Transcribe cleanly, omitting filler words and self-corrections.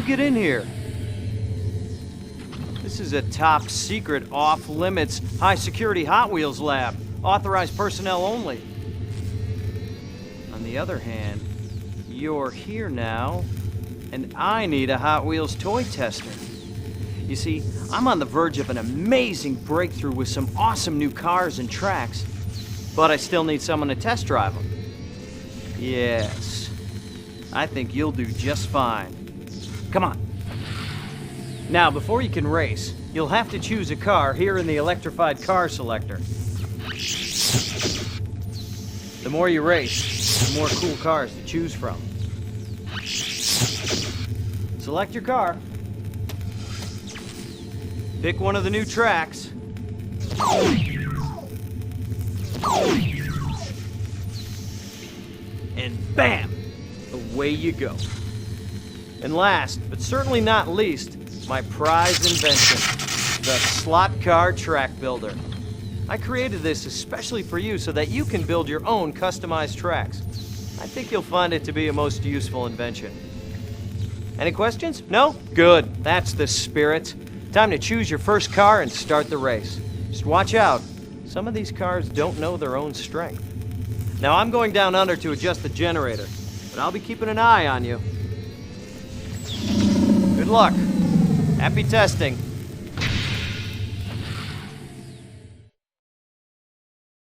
get in here? This is a top secret, off-limits, high-security Hot Wheels lab. Authorized personnel only. On the other hand, you're here now, and I need a Hot Wheels toy tester. You see, I'm on the verge of an amazing breakthrough with some awesome new cars and tracks, but I still need someone to test drive them. Yes, I think you'll do just fine. Come on. Now, before you can race, you'll have to choose a car here in the electrified car selector. The more you race, the more cool cars to choose from. Select your car. Pick one of the new tracks. And bam! Away you go. And last, but certainly not least, my prized invention, the Slot Car Track Builder. I created this especially for you so that you can build your own customized tracks. I think you'll find it to be a most useful invention. Any questions? No? Good. That's the spirit. Time to choose your first car and start the race. Just watch out. Some of these cars don't know their own strength. Now I'm going down under to adjust the generator, but I'll be keeping an eye on you. Good luck. Happy testing.